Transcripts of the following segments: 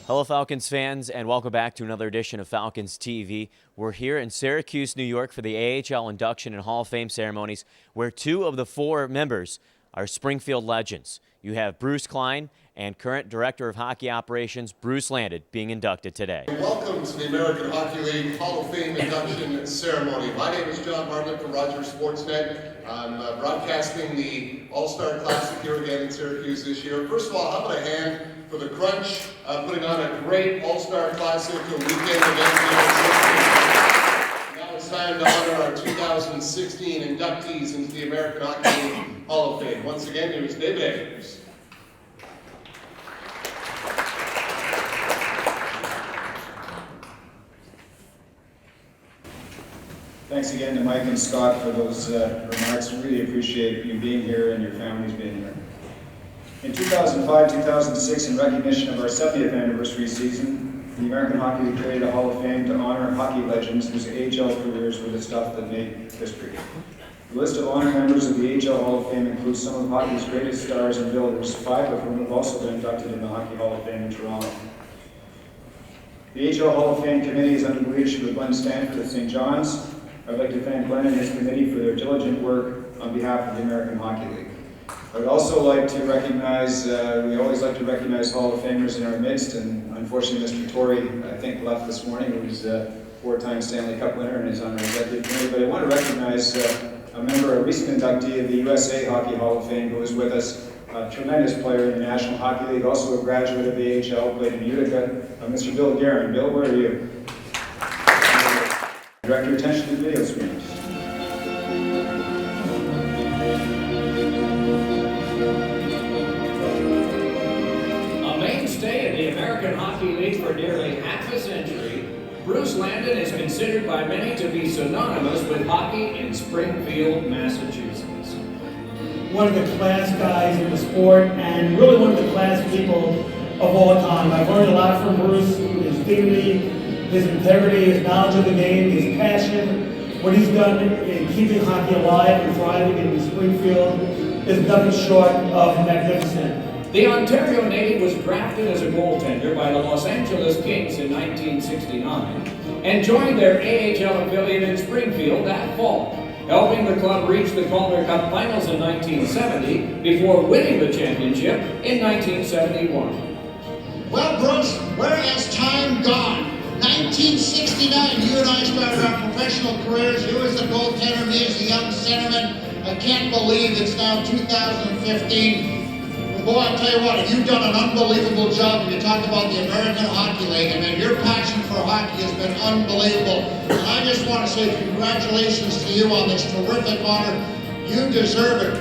Hello, Falcons fans, and welcome back to another edition of Falcons TV. We're here in Syracuse, New York for the AHL Induction and Hall of Fame ceremonies, where two of the four members are Springfield legends. You have Bruce Klein and current Director of Hockey Operations, Bruce Landon, being inducted today. Welcome to the American Hockey League Hall of Fame induction ceremony. My name is John Bartlett from Rogers Sportsnet. I'm broadcasting the All-Star Classic here again in Syracuse this year. First of all, how about a hand for the Crunch, putting on a great All-Star Classic, a weekend event here in Syracuse. Now it's time to honor our 2016 inductees into the American Hockey League Hall of Fame. Once again, here's Dave Andrews. Thanks again to Mike and Scott for those remarks. Really appreciate you being here and your families being here. In 2005-2006, in recognition of our 70th anniversary season, the American Hockey League created a Hall of Fame to honor hockey legends whose AHL careers were the stuff that made history. The list of honor members of the AHL Hall of Fame includes some of hockey's greatest stars and builders, 5 of whom have also been inducted in the Hockey Hall of Fame in Toronto. The AHL Hall of Fame committee is under the leadership of Glenn Stanford at St. John's. I'd like to thank Glenn and his committee for their diligent work on behalf of the American Hockey League. I would also like to recognize, we always like to recognize Hall of Famers in our midst, and unfortunately Mr. Torrey, I think, left this morning, who's a 4-time Stanley Cup winner and is on our executive committee. But I want to recognize a member, a recent inductee of the USA Hockey Hall of Fame who is with us, a tremendous player in the National Hockey League, also a graduate of the AHL, played in Utica, Mr. Bill Guerin. Bill, where are you? Direct your attention to the video screen. A mainstay in the American Hockey League for nearly half a century, Bruce Landon is considered by many to be synonymous with hockey in Springfield, Massachusetts. One of the class guys in the sport, and really one of the class people of all time. I've learned a lot from Bruce, his dignity, his integrity, his knowledge of the game, his passion. What he's done in keeping hockey alive and thriving in Springfield is nothing short of magnificent. The Ontario native was drafted as a goaltender by the Los Angeles Kings in 1969 and joined their AHL affiliate in Springfield that fall, helping the club reach the Calder Cup Finals in 1970 before winning the championship in 1971. Well, Bruce, where has time gone? 1969, you and I started our professional careers. You as the goaltender, me as a young centerman. I can't believe it's now 2015. But boy, I'll tell you what, you've done an unbelievable job when you talk about the American Hockey League. I mean, your passion for hockey has been unbelievable. And I just want to say congratulations to you on this terrific honor. You deserve it.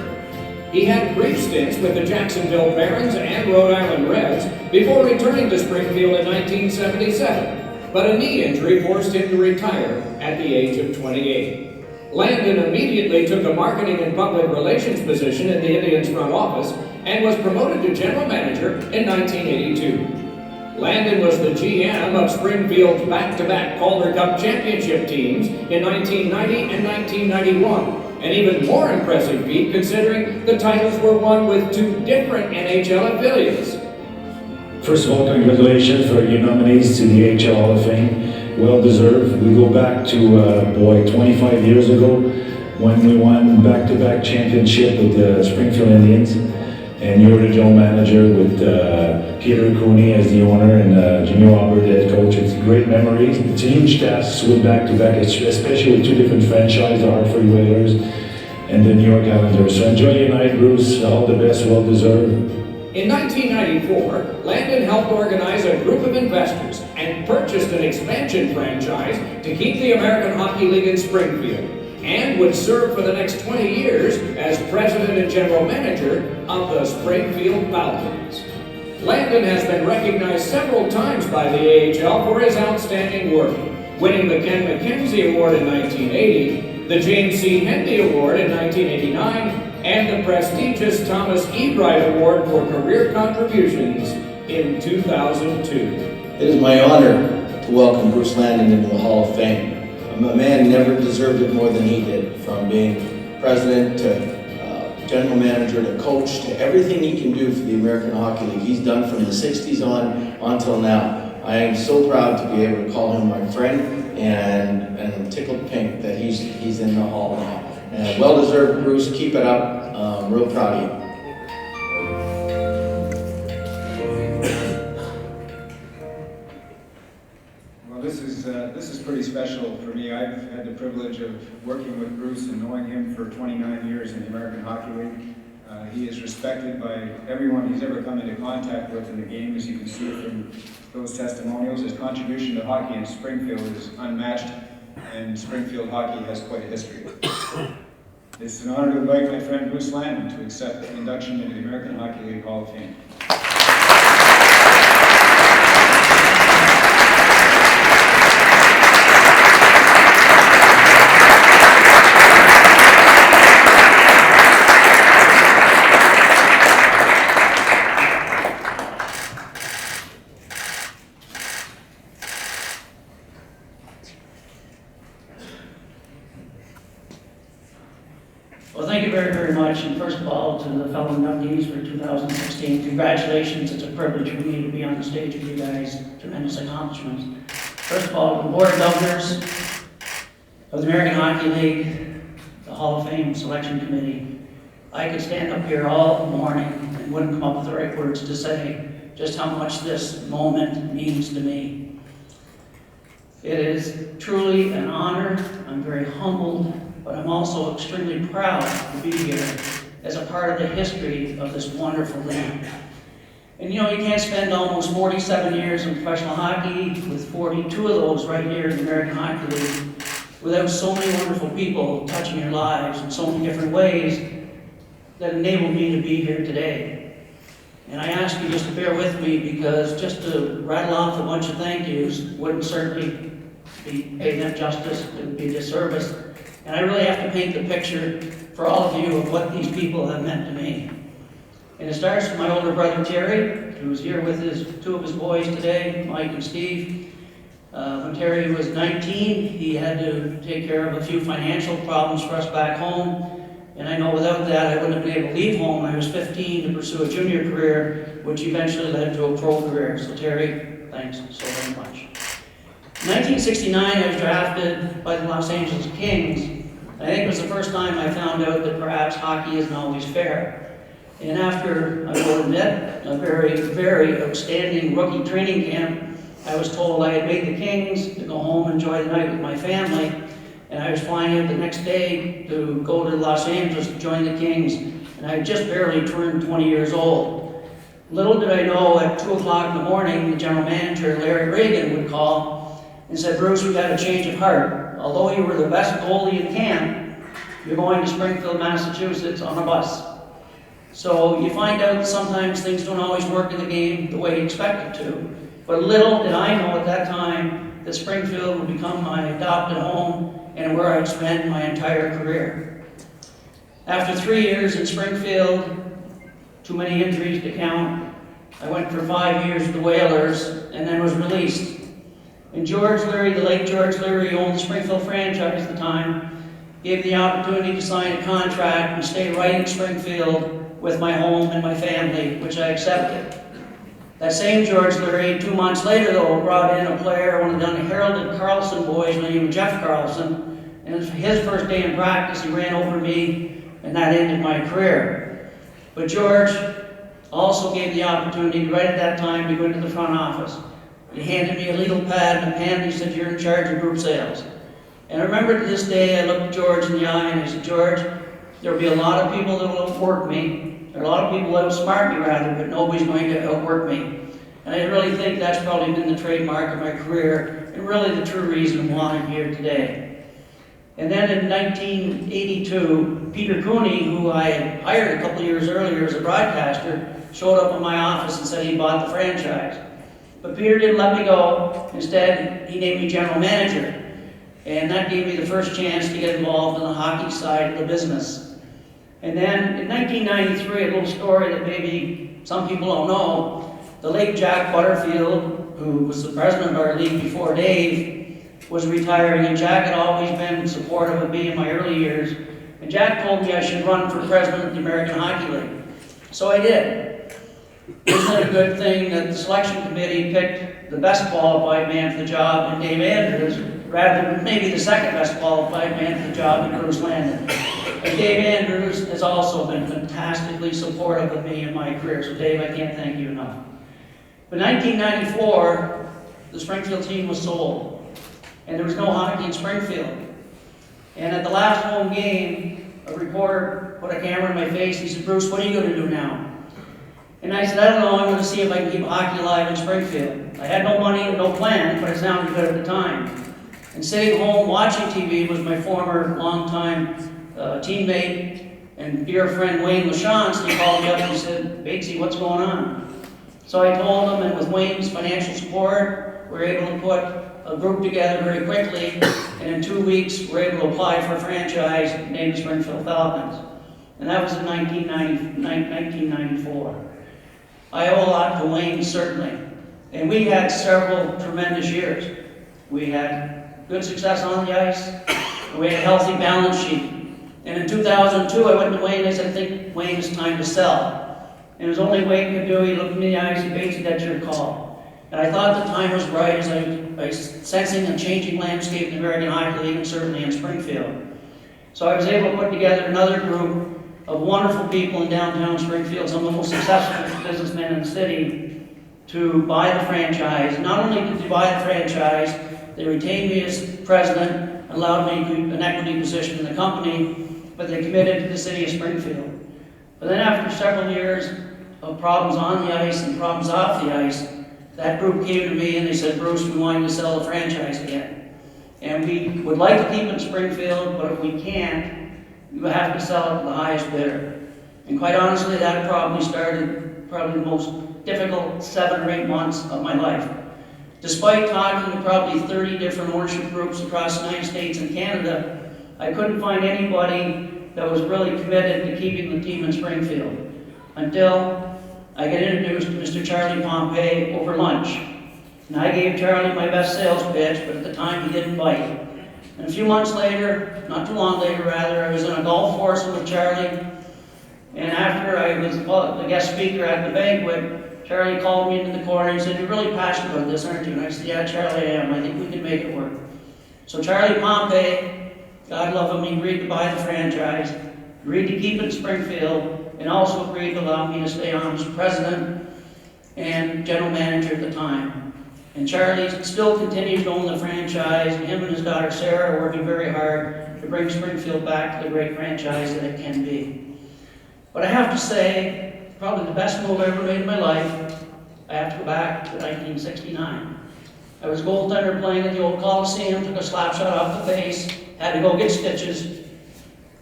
He had brief stints with the Jacksonville Barons and Rhode Island Reds before returning to Springfield in 1977. But a knee injury forced him to retire at the age of 28. Landon immediately took a marketing and public relations position in the Indians front office and was promoted to general manager in 1982. Landon was the GM of Springfield's back-to-back Calder Cup championship teams in 1990 and 1991. An even more impressive feat considering the titles were won with 2 different NHL affiliates. First of all, congratulations for your nominees to the AHL Hall of Fame. Well deserved. We go back to, 25 years ago when we won back-to-back championship with the Springfield Indians. And you were the general manager with Peter Cooney as the owner and Jimmy Robert the head coach. It's great memories. It's a huge task to win back-to-back, especially with 2 different franchises, the Hartford Whalers and the New York Islanders. So enjoy your night, Bruce. All the best, well deserved. In 1994, Landon helped organize a group of investors and purchased an expansion franchise to keep the American Hockey League in Springfield, and would serve for the next 20 years as president and general manager of the Springfield Falcons. Landon has been recognized several times by the AHL for his outstanding work, winning the Ken McKenzie Award in 1980, the James C. Hendy Award in 1989, and the prestigious Thomas E. Bright Award for Career Contributions in 2002. It is my honor to welcome Bruce Landon into the Hall of Fame. A man never deserved it more than he did, from being president to general manager to coach to everything he can do for the American Hockey League. He's done from the 60s on until now. I am so proud to be able to call him my friend, and I'm tickled pink that he's in the hall now. And well deserved, Bruce. Keep it up. Real proud of you. Well, this is pretty special for me. I've had the privilege of working with Bruce and knowing him for 29 years in the American Hockey League. He is respected by everyone he's ever come into contact with in the game, as you can see from those testimonials. His contribution to hockey in Springfield is unmatched, and Springfield hockey has quite a history. It's an honor to invite my friend Bruce Landon to accept the induction into the American Hockey League Hall of Fame. Well, thank you very, very much. And first of all, to the fellow inductees for 2016, congratulations. It's a privilege for me to be on the stage with you guys. Tremendous accomplishments. First of all, the Board of Governors of the American Hockey League, the Hall of Fame Selection Committee. I could stand up here all morning and wouldn't come up with the right words to say just how much this moment means to me. It is truly an honor. I'm very humbled, but I'm also extremely proud to be here as a part of the history of this wonderful league. And you know, you can't spend almost 47 years in professional hockey, with 42 of those right here in the American Hockey League, without so many wonderful people touching your lives in so many different ways that enabled me to be here today. And I ask you just to bear with me, because just to rattle off a bunch of thank yous wouldn't certainly be paying them justice. It would be a disservice. And I really have to paint the picture for all of you of what these people have meant to me. And it starts with my older brother Terry, who's here with two of his boys today, Mike and Steve. When Terry was 19, he had to take care of a few financial problems for us back home. And I know without that, I wouldn't have been able to leave home when I was 15 to pursue a junior career, which eventually led to a pro career. So Terry, thanks so very much. In 1969, I was drafted by the Los Angeles Kings. I think it was the first time I found out that perhaps hockey isn't always fair. And after, I will admit, a very, very outstanding rookie training camp, I was told I had made the Kings to go home and enjoy the night with my family. And I was flying out the next day to go to Los Angeles to join the Kings. And I had just barely turned 20 years old. Little did I know, at 2 o'clock in the morning, the general manager, Larry Reagan, would call and said, "Bruce, we've got a change of heart. Although you were the best goalie in camp, you're going to Springfield, Massachusetts on a bus." So you find out that sometimes things don't always work in the game the way you expect it to. But little did I know at that time that Springfield would become my adopted home and where I'd spend my entire career. After 3 years in Springfield, too many injuries to count, I went for 5 years with the Whalers and then was released. And George Leary, the late George Leary, who owned the Springfield franchise at the time, gave me the opportunity to sign a contract and stay right in Springfield with my home and my family, which I accepted. That same George Leary, 2 months later though, brought in a player, one of the unheralded Carlson boys named Jeff Carlson, and his first day in practice, he ran over me, and that ended my career. But George also gave the opportunity right at that time to go into the front office. He handed me a legal pad and a pen, and he said, "You're in charge of group sales." And I remember to this day, I looked at George in the eye and I said, "George, there'll be a lot of people that will outwork me. There are a lot of people that will outsmart me rather, but nobody's going to outwork me." And I really think that's probably been the trademark of my career, and really the true reason why I'm here today. And then in 1982, Peter Cooney, who I had hired a couple of years earlier as a broadcaster, showed up in my office and said he bought the franchise. But Peter didn't let me go. Instead, he named me general manager. And that gave me the first chance to get involved in the hockey side of the business. And then in 1993, a little story that maybe some people don't know, the late Jack Butterfield, who was the president of our league before Dave, was retiring, and Jack had always been supportive of me in my early years. And Jack told me I should run for president of the American Hockey League. So I did. Isn't it a good thing that the selection committee picked the best qualified man for the job in Dave Andrews, rather than maybe the second best qualified man for the job in Bruce Landon. And Dave Andrews has also been fantastically supportive of me in my career, so Dave, I can't thank you enough. But 1994, the Springfield team was sold, and there was no hockey in Springfield. And at the last home game, a reporter put a camera in my face. He said, "Bruce, what are you going to do now?" And I said, "I don't know. I'm going to see if I can keep hockey alive in Springfield." I had no money and no plans, but it sounded good at the time. And sitting home watching TV was my former longtime teammate and dear friend Wayne LaChance. He called me up and he said, "Batesy, what's going on?" So I told him, and with Wayne's financial support, we were able to put a group together very quickly, and in 2 weeks, we were able to apply for a franchise named the Springfield Falcons. And that was in 1994. I owe a lot to Wayne, certainly. And we had several tremendous years. We had good success on the ice, and we had a healthy balance sheet. And in 2002, I went to Wayne and I said, "I think, Wayne, it's time to sell." And it was only Wayne could do. He looked me in the eyes and said, "Batesy, that's your call." And I thought the time was right as I was sensing a changing landscape in the American Hockey League and certainly in Springfield. So I was able to put together another group of wonderful people in downtown Springfield, some of the most successful businessmen in the city, to buy the franchise. Not only did they buy the franchise, they retained me as president, allowed me an equity position in the company, but they committed to the city of Springfield. But then after several years of problems on the ice and problems off the ice, that group came to me and they said, "Bruce, we want you to sell the franchise again. And we would like to keep it in Springfield, but if we can't, you have to sell it to the highest bidder." And quite honestly, that probably started the most difficult 7 or 8 months of my life. Despite talking to probably 30 different ownership groups across the United States and Canada, I couldn't find anybody that was really committed to keeping the team in Springfield, until I got introduced to Mr. Charlie Pompey over lunch. And I gave Charlie my best sales pitch, but at the time he didn't bite. And a few months later, not too long later rather, I was in a golf foursome with Charlie, and after I was the guest speaker at the banquet, Charlie called me into the corner and said, "You're really passionate about this, aren't you?" And I said, "Yeah, Charlie, I am. I think we can make it work." So Charlie Pompey, God love him, he agreed to buy the franchise, agreed to keep it in Springfield, and also agreed to allow me to stay on as president and general manager at the time. And Charlie still continues to own the franchise, and him and his daughter Sarah are working very hard to bring Springfield back to the great franchise that it can be. But I have to say, probably the best move I ever made in my life, I have to go back to 1969. I was a goaltender playing at the old Coliseum, took a slap shot off the face, had to go get stitches.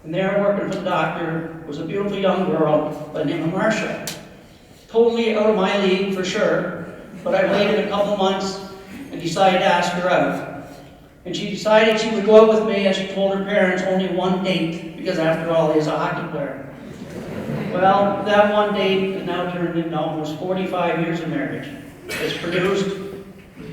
And there, working for the doctor, was a beautiful young girl by the name of Marcia. Totally out of my league for sure, but I waited a couple months and decided to ask her out. And she decided she would go out with me, as she told her parents, only one date, because after all, he's a hockey player. Well, that one date has now turned into almost 45 years of marriage. It's produced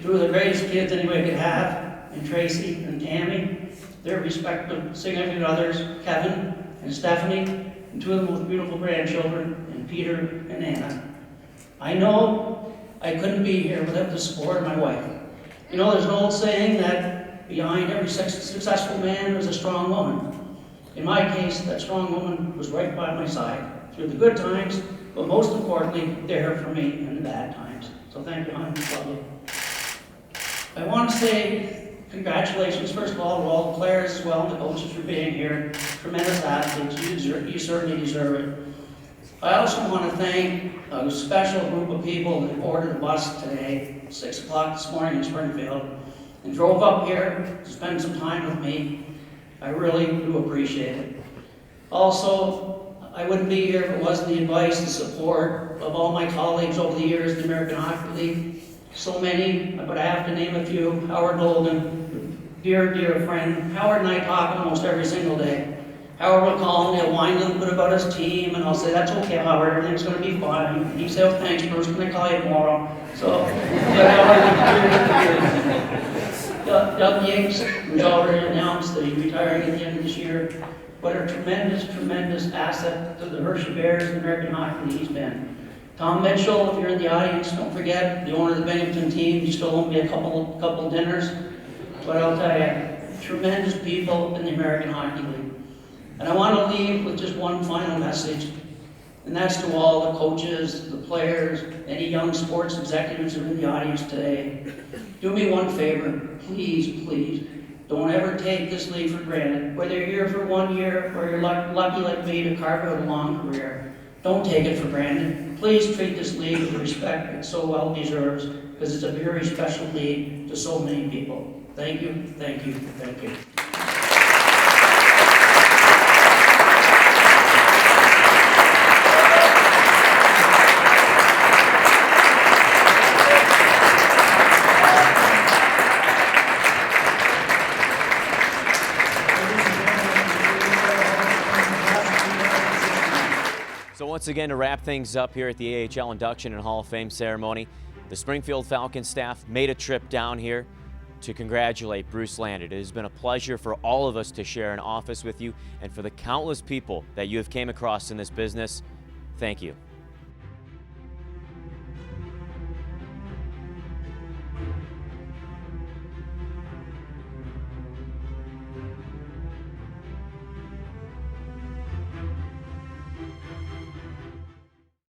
2 of the greatest kids anybody could have, and Tracy and Tammy, their respective significant others, Kevin and Stephanie, and 2 of the most beautiful grandchildren, and Peter and Anna. I know I couldn't be here without the support of my wife. You know, there's an old saying that behind every successful man there's a strong woman. In my case, that strong woman was right by my side through the good times, but most importantly, there for me in the bad times. So thank you, honey. Love you. I want to say congratulations, first of all, to all the players as well, and the coaches for being here. Tremendous athletes. You certainly deserve it. I also want to thank a special group of people that boarded the bus today, 6 o'clock this morning in Springfield, and drove up here to spend some time with me. I really do appreciate it. Also, I wouldn't be here if it wasn't the advice and support of all my colleagues over the years in the American Hockey League. So many, but I have to name a few. Howard Golden, dear, dear friend. Howard and I talk almost every single day. Howard will call and he'll whine a little bit about his team, and I'll say, "That's okay, Howard, everything's going to be fine." And he'll say, "Oh, thanks, Bruce, can I call you tomorrow?" So, but Howard, Doug Yates, who's already announced that he's retiring at the end of this year. What a tremendous, tremendous asset to the Hershey Bears and American Hockey League he's been. Tom Mitchell, if you're in the audience, don't forget, the owner of the Bennington team, you still owe me a couple dinners. But I'll tell you, tremendous people in the American Hockey League. And I want to leave with just one final message, and that's to all the coaches, the players, any young sports executives who are in the audience today. Do me one favor, please, please, don't ever take this league for granted. Whether you're here for 1 year or you're lucky like me to carve out a long career, don't take it for granted. Please treat this league with the respect it so well deserves, because it's a very special league to so many people. Thank you, thank you, thank you. So once again, to wrap things up here at the AHL Induction and Hall of Fame ceremony, the Springfield Falcons staff made a trip down here to congratulate Bruce Landon. It has been a pleasure for all of us to share an office with you, and for the countless people that you have came across in this business, thank you.